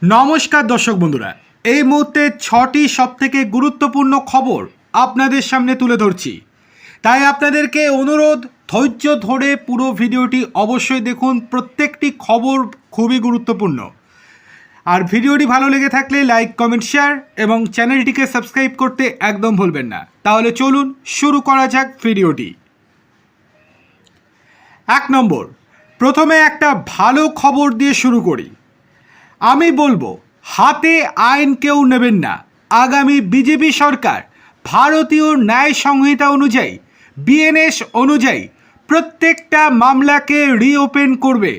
নমস্কার দর্শক বন্ধুরা, এই মুহূর্তে 6টি সবথেকে গুরুত্বপূর্ণ খবর আপনাদের সামনে তুলে ধরছি। তাই আপনাদেরকে অনুরোধ, ধৈর্য ধরে পুরো ভিডিওটি অবশ্যই দেখুন। প্রত্যেকটি খবর খুবই গুরুত্বপূর্ণ। আর ভিডিওটি ভালো লেগে থাকলে লাইক, কমেন্ট, শেয়ার এবং চ্যানেলটিকে সাবস্ক্রাইব করতে একদম ভুলবেন না। তাহলে চলুন শুরু করা যাক ভিডিওটি। 1 নম্বর, প্রথমে একটা ভালো খবর দিয়ে শুরু করি। আমি বলবো, হাতে আইন কেউ নেবেন না। আগামী বিজেপি সরকার ভারতীয় ন্যায় সংহিতা অনুযায়ী, বিএনএস অনুযায়ী প্রত্যেকটা মামলাকে রিওপেন করবে।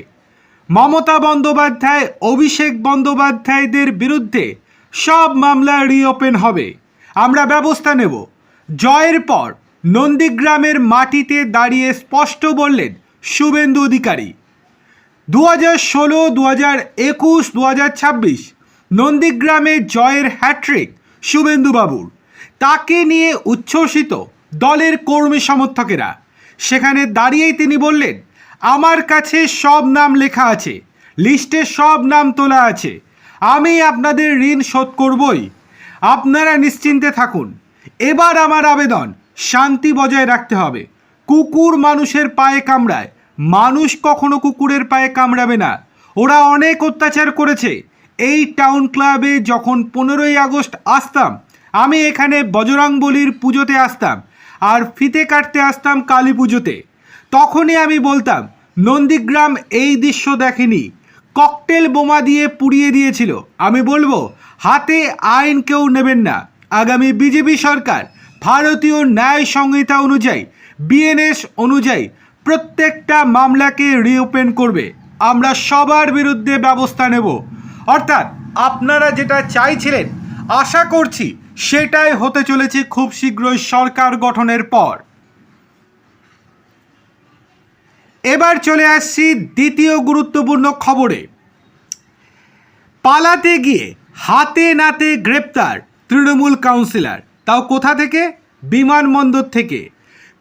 মমতা বন্দ্যোপাধ্যায়, অভিষেক বন্দ্যোপাধ্যায়দের বিরুদ্ধে সব মামলা রিওপেন হবে। আমরা ব্যবস্থা নেব। জয়ের পর নন্দীগ্রামের মাটিতে দাঁড়িয়ে স্পষ্ট বললেন শুভেন্দু অধিকারী। 2016, 2021, 2026 নন্দীগ্রামে জয়ের হ্যাট্রিক শুভেন্দুবাবুর। তাকে নিয়ে উচ্ছ্বসিত দলের কর্মী সমর্থকেরা। সেখানে দাঁড়িয়েই তিনি বললেন, আমার কাছে সব নাম লেখা আছে, লিস্টে সব নাম তোলা আছে, আমি আপনাদের ঋণ শোধ করবই, আপনারা নিশ্চিন্তে থাকুন। এবার আমার আবেদন, শান্তি বজায় রাখতে হবে। কুকুর মানুষের পায়ে কামড়ায়, মানুষ কখনো কুকুরের পায়ে কামড়াবে না। ওরা অনেক অত্যাচার করেছে। এই টাউন ক্লাবে যখন 15ই আগস্ট আসতাম, আমি এখানে বজরংবলীর পুজোতে আসতাম আর ফিতে কাটতে আসতাম কালী পুজোতে। তখনই আমি বলতাম, নন্দীগ্রাম এই দৃশ্য দেখেনি, ককটেল বোমা দিয়ে পুড়িয়ে দিয়েছিল। আমি বলবো, হাতে আইন কেউ নেবেন না। আগামী বিজেপি সরকার ভারতীয় ন্যায় সংহিতা অনুযায়ী, বিএনএস অনুযায়ী প্রত্যেকটা মামলাকে রিওপেন করবে। আমরা সবার বিরুদ্ধে ব্যবস্থা নেব। অর্থাৎ আপনারা যেটা চাইছিলেন, আশা করছি সেটাই হতে চলেছে খুব শীঘ্রই সরকার গঠনের পর। এবার চলে আসছি দ্বিতীয় গুরুত্বপূর্ণ খবরে। পালাতে গিয়ে হাতে নাতে গ্রেপ্তার তৃণমূল কাউন্সিলর, তাও কোথা থেকে? বিমানবন্দর থেকে।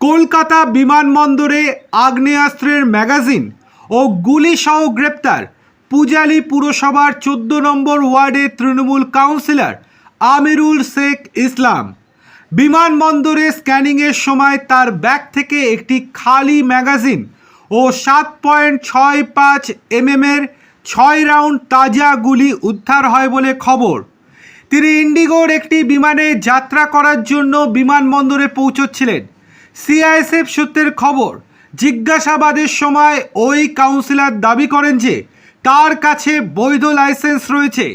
কলকাতা বিমানবন্দরে আগ্নেয়াস্ত্রের ম্যাগাজিন ও গুলি সহ গ্রেপ্তার পূজালী পুরসভার 14 নম্বর ওয়ার্ডের তৃণমূল কাউন্সিলর আমিরুল শেখ ইসলাম। বিমানবন্দরে স্ক্যানিংয়ের সময় তার ব্যাগ থেকে একটি খালি ম্যাগাজিন ও 7.65 mm 6 রাউন্ড তাজা গুলি উদ্ধার হয় বলে খবর। তিনি ইন্ডিগোর একটি বিমানে যাত্রা করার জন্য বিমানবন্দরে পৌঁছচ্ছিলেন। সিআইএসএফ সূত্রের খবর, জিজ্ঞাসাবাদের সময় ওই কাউন্সিলর দাবি করেন যে তার কাছে বৈধ লাইসেন্স রয়েছে,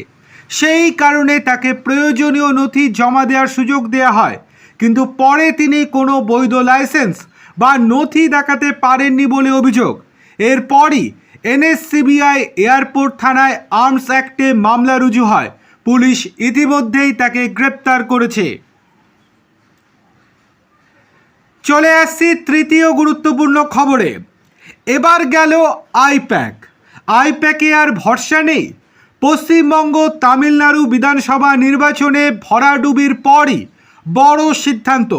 সেই কারণে তাকে প্রয়োজনীয় নথি জমা দেওয়ার সুযোগ দেওয়া হয়। কিন্তু পরে তিনি কোনো বৈধ লাইসেন্স বা নথি দেখাতে পারেননি বলে অভিযোগ। এরপরই এনএসসিবিআই এয়ারপোর্ট থানায় আর্মস অ্যাক্টে মামলা রুজু হয়। পুলিশ ইতিমধ্যেই তাকে গ্রেপ্তার করেছে। চলে আসছি তৃতীয় গুরুত্বপূর্ণ খবরে। এবার গেল আইপ্যাকে আর ভরসা নেই। পশ্চিমবঙ্গ তামিলনাড়ু বিধানসভা নির্বাচনে ভরাডুবির পরই বড় সিদ্ধান্ত।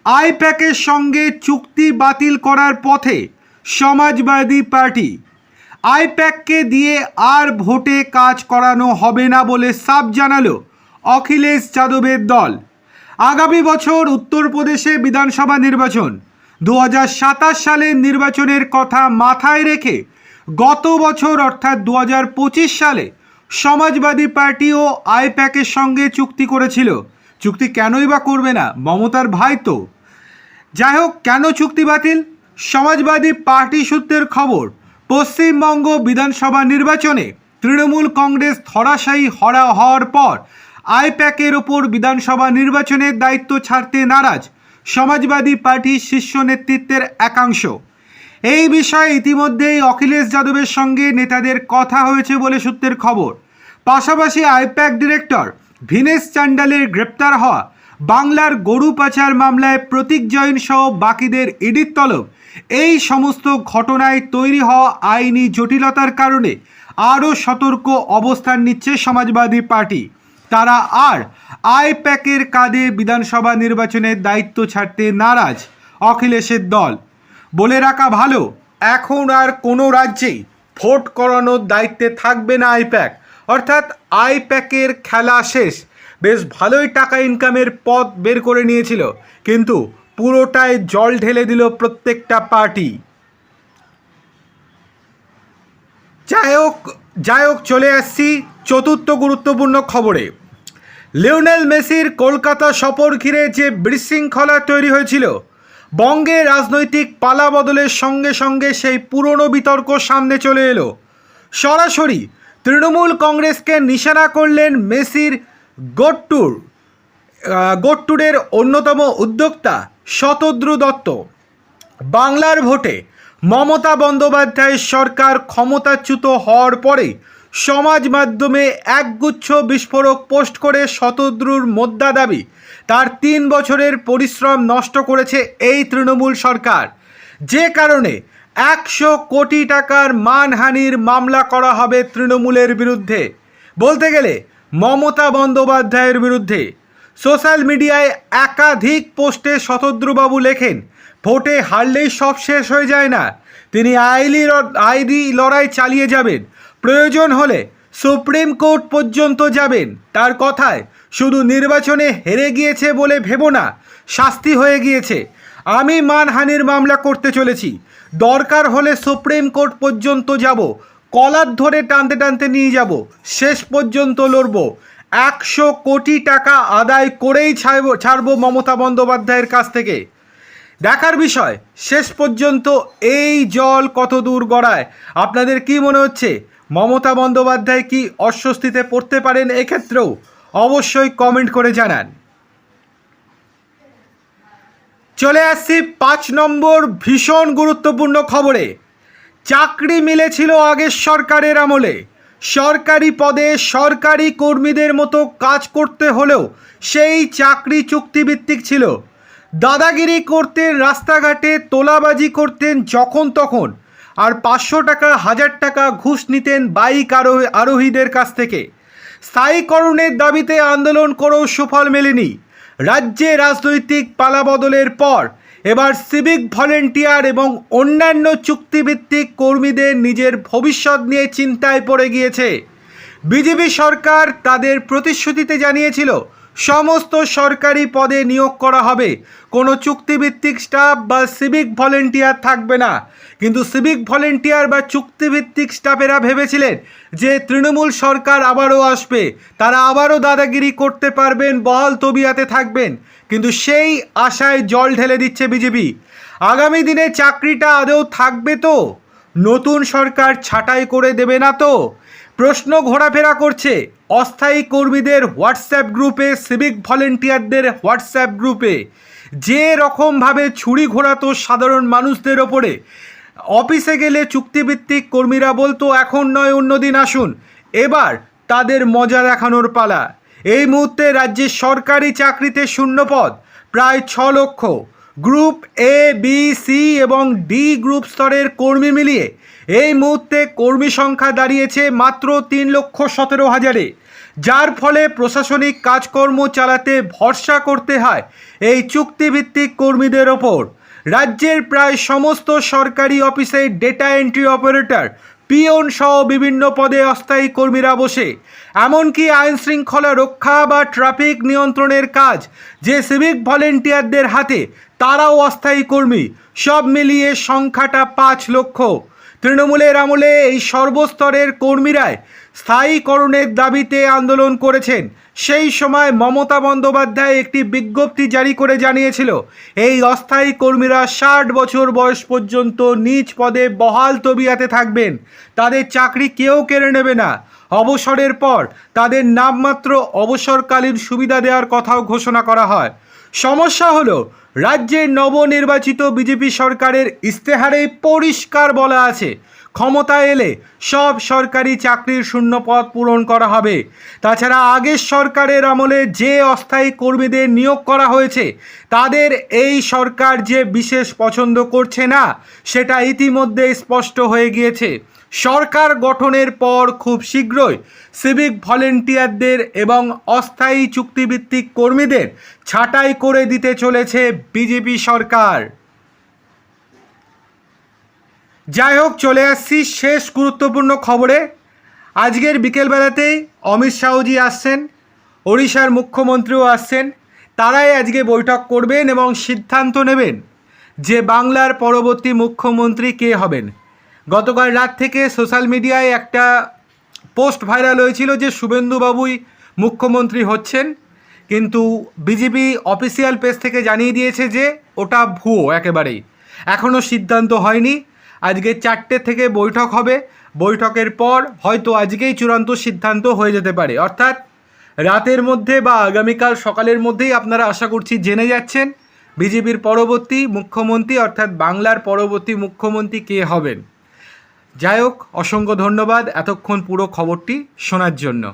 আইপ্যাকের সঙ্গে চুক্তি বাতিল করার পথে সমাজবাদী পার্টি। আইপ্যাককে দিয়ে আর ভোটে কাজ করানো হবে না বলে সাফ জানালো অখিলেশ যাদবের দল। আগামী বছর উত্তরপ্রদেশে বিধানসভা নির্বাচন। 2027 সালের নির্বাচনের কথা মাথায় রেখে গত বছর অর্থাৎ 2025 সালে সমাজবাদী পার্টিও আইপ্যাকের সঙ্গে চুক্তি করেছিল। চুক্তি কেনই বা করবে না, মমতার ভাই তো। যাই হোক, কেন চুক্তি বাতিল? সমাজবাদী পার্টি সূত্রের খবর, পশ্চিমবঙ্গ বিধানসভা নির্বাচনে তৃণমূল কংগ্রেস ধরাশায়ী হওয়ার পর আইপ্যাকের ওপর বিধানসভা নির্বাচনের দায়িত্ব ছাড়তে নারাজ সমাজবাদী পার্টির শীর্ষ নেতৃত্বের একাংশ। এই বিষয়ে ইতিমধ্যেই অখিলেশ যাদবের সঙ্গে নেতাদের কথা হয়েছে বলে সূত্রের খবর। পাশাপাশি আইপ্যাক ডিরেক্টর ভিনেশ চান্ডালের গ্রেপ্তার হওয়া, বাংলার গরু পাচার মামলায় প্রতীক জৈন সহ বাকিদের ইডির তলব, এই সমস্ত ঘটনায় তৈরি হওয়া আইনি জটিলতার কারণে আরও সতর্ক অবস্থান নিচ্ছে সমাজবাদী পার্টি। তারা আর আইপ্যাকের কাঁধে বিধানসভা নির্বাচনের দায়িত্ব ছাড়তে নারাজ অখিলেশের দল। বলে রাখা ভালো, এখন আর কোনো রাজ্যেই ভোট করানোর দায়িত্বে থাকবে না আইপ্যাক। অর্থাৎ আইপ্যাকের খেলা শেষ। বেশ ভালোই টাকা ইনকামের পথ বের করে নিয়েছিল, কিন্তু পুরোটাই জল ঢেলে দিল প্রত্যেকটা পার্টি। যাই হোক চলে আসছি চতুর্থ গুরুত্বপূর্ণ খবরে। লিওনেল মেসির কলকাতা সফর ঘিরে যে বিশৃঙ্খলা তৈরি হয়েছিল, বঙ্গে রাজনৈতিক পালা বদলের সঙ্গে সঙ্গে সেই পুরনো বিতর্ক সামনে চলে এলো। সরাসরি তৃণমূল কংগ্রেসকে নিশানা করলেন মেসির গোট ট্যুরের অন্যতম উদ্যোক্তা শতদ্রু দত্ত। বাংলার ভোটে মমতা বন্দ্যোপাধ্যায়ের সরকার ক্ষমতাচ্যুত হওয়ার পরে সমাজ মাধ্যমে একগুচ্ছ বিস্ফোরক পোস্ট করে শতদ্রুর মোদ্দা দাবি তার 3 বছরের পরিশ্রম নষ্ট করেছে এই তৃণমূল সরকার, যে কারণে 100 কোটি টাকার মানহানির মামলা করা হবে তৃণমূলের বিরুদ্ধে, বলতে গেলে মমতা বন্দ্যোপাধ্যায়ের বিরুদ্ধে। সোশ্যাল মিডিয়ায় একাধিক পোস্টে শতদ্রুবাবু লেখেন, ভোটে হারলেই সব শেষ হয়ে যায় না, তিনি আইনি লড়াই চালিয়ে যাবেন, প্রয়োজন হলে সুপ্রিম কোর্ট পর্যন্ত যাবেন। তার কথায়, শুধু নির্বাচনে হেরে গিয়েছে বলে ভেবো না, শাস্তি হয়ে গিয়েছে। আমি মানহানির মামলা করতে চলেছি, দরকার হলে সুপ্রিম কোর্ট পর্যন্ত যাব, কলার ধরে টানতে টানতে নিয়ে যাব, শেষ পর্যন্ত লড়ব, 100 কোটি টাকা আদায় করেই ছাড়ব মমতা বন্দ্যোপাধ্যায়ের কাছ থেকে। দেখার বিষয় শেষ পর্যন্ত এই জল কত দূর গড়ায়। আপনাদের কি মনে হচ্ছে, মমতা বন্দ্যোপাধ্যায় কি অস্বস্তিতে পড়তে পারেন? এক্ষেত্রেও অবশ্যই কমেন্ট করে জানান। চলে আসছি 5 নম্বর ভীষণ গুরুত্বপূর্ণ খবরে। চাকরি মিলেছিল আগের সরকারের আমলে, সরকারি পদে সরকারি কর্মীদের মতো কাজ করতে হলেও সেই চাকরি চুক্তিভিত্তিক ছিল। দাদাগিরি করতেন, রাস্তাঘাটে তোলাবাজি করতেন যখন তখন, আর 500 টাকা 1000 টাকা ঘুষ নিতেন বাইক আরোহীদের কাছ থেকে। স্থায়ীকরণের দাবিতে আন্দোলন করেও সুফল মেলেনি। রাজ্যে রাজনৈতিক পালাবদলের পর এবার সিভিক ভলেন্টিয়ার এবং অন্যান্য চুক্তিভিত্তিক কর্মীদের নিজের ভবিষ্যৎ নিয়ে চিন্তায় পড়ে গিয়েছে। বিজেপি সরকার তাদের প্রতিশ্রুতিতে জানিয়েছিল সমস্ত সরকারি পদে নিয়োগ করা হবে, কোনো চুক্তিভিত্তিক স্টাফ বা সিভিক ভলেন্টিয়ার থাকবে না। কিন্তু সিভিক ভলেন্টিয়ার বা চুক্তিভিত্তিক স্টাফেরা ভেবেছিলেন যে তৃণমূল সরকার আবারও আসবে, তারা আবারও দাদাগিরি করতে পারবেন, বহাল তবিয়াতে থাকবেন, কিন্তু সেই আশায় জল ঢেলে দিচ্ছে বিজেপি। আগামী দিনে চাকরিটা আদৌ থাকবে তো? নতুন সরকার ছাঁটাই করে দেবে না তো? প্রশ্ন ঘোরাফেরা করছে অস্থায়ী কর্মীদের হোয়াটসঅ্যাপ গ্রুপে, সিভিক ভলেন্টিয়ারদের হোয়াটসঅ্যাপ গ্রুপে। যে রকমভাবে ছুরি ঘোরাতো সাধারণ মানুষদের ওপরে, অফিসে গেলে চুক্তিভিত্তিক কর্মীরা বলতো এখন নয় অন্যদিন আসুন, এবার তাদের মজা দেখানোর পালা। এই মুহূর্তে রাজ্যের সরকারি চাকরিতে শূন্যপদ প্রায় 6 লক্ষ। গ্রুপ এ, বি, সি এবং ডি গ্রুপ স্তরের কর্মী মিলিয়ে এই মুহূর্তে কর্মী সংখ্যা দাঁড়িয়েছে মাত্র 3,17,000-এ, যার ফলে প্রশাসনিক কাজকর্ম চালাতে ভরসা করতে হয় এই চুক্তিভিত্তিক কর্মীদের ওপর। রাজ্যের প্রায় সমস্ত সরকারি অফিসে ডেটা এন্ট্রি অপারেটর, পিওন সহ বিভিন্ন পদে অস্থায়ী কর্মীরা বসে। এমনকি আইন শৃঙ্খলা রক্ষা বা ট্রাফিক নিয়ন্ত্রণের কাজ যে সিভিক ভলেন্টিয়ারদের হাতে, তারাও অস্থায়ী কর্মী। সব মিলিয়ে সংখ্যাটা 5 লক্ষ। তৃণমূলের আমলে এই সর্বস্তরের কর্মীরাই স্থায়ীকরণের দাবিতে আন্দোলন করেছেন। সেই সময় মমতা বন্দ্যোপাধ্যায় একটি বিজ্ঞপ্তি জারি করে জানিয়েছিল এই অস্থায়ী কর্মীরা 60 বছর বয়স পর্যন্ত নিজ পদে বহাল তবিয়াতে থাকবেন, তাদের চাকরি কেউ কেড়ে নেবে না। অবসরের পর তাদের নামমাত্র অবসরকালীন সুবিধা দেওয়ার কথাও ঘোষণা করা হয়। সমস্যা হলো, রাজ্যের নবনির্বাচিত বিজেপি সরকারের ইস্তেহারেই পরিষ্কার বলা আছে ক্ষমতায় এলে সব সরকারি চাকরির শূন্যপদ পূরণ করা হবে। তাছাড়া আগের সরকারের আমলে যে অস্থায়ী কর্মীদের নিয়োগ করা হয়েছে, তাদের এই সরকার যে বিশেষ পছন্দ করছে না সেটা ইতিমধ্যে স্পষ্ট হয়ে গিয়েছে। সরকার গঠনের পর খুব শীঘ্রই সিভিক ভলেন্টিয়ারদের এবং অস্থায়ী চুক্তিভিত্তিক কর্মীদের ছাঁটাই করে দিতে চলেছে বিজেপি সরকার। যাই হোক, চলে আসছি শেষ গুরুত্বপূর্ণ খবরে। আজকের বিকেলবেলাতেই অমিত শাহজি আসছেন, ওড়িশার মুখ্যমন্ত্রীও আসছেন। তারাই আজকে বৈঠক করবেন এবং সিদ্ধান্ত নেবেন যে বাংলার পরবর্তী মুখ্যমন্ত্রী কে হবেন। গতকাল রাত থেকে সোশ্যাল মিডিয়ায় একটা পোস্ট ভাইরাল হয়েছিল যে শুভেন্দুবাবুই মুখ্যমন্ত্রী হচ্ছেন, কিন্তু বিজেপি অফিসিয়াল পেজ থেকে জানিয়ে দিয়েছে যে ওটা ভুয়ো একেবারেই, এখনও সিদ্ধান্ত হয়নি। আজকে 4টে থেকে বৈঠক হবে, বৈঠকের পর হয়তো আজকেই চূড়ান্ত সিদ্ধান্ত হয়ে যেতে পারে, অর্থাৎ রাতের মধ্যে বা আগামীকাল সকালের মধ্যেই আপনারা আশা করছি জেনে যাচ্ছেন বিজেপির পরবর্তী মুখ্যমন্ত্রী অর্থাৎ বাংলার পরবর্তী মুখ্যমন্ত্রী কে হবেন। যাই হোক, অসংখ্য ধন্যবাদ এতক্ষণ পুরো খবরটি শোনার জন্য।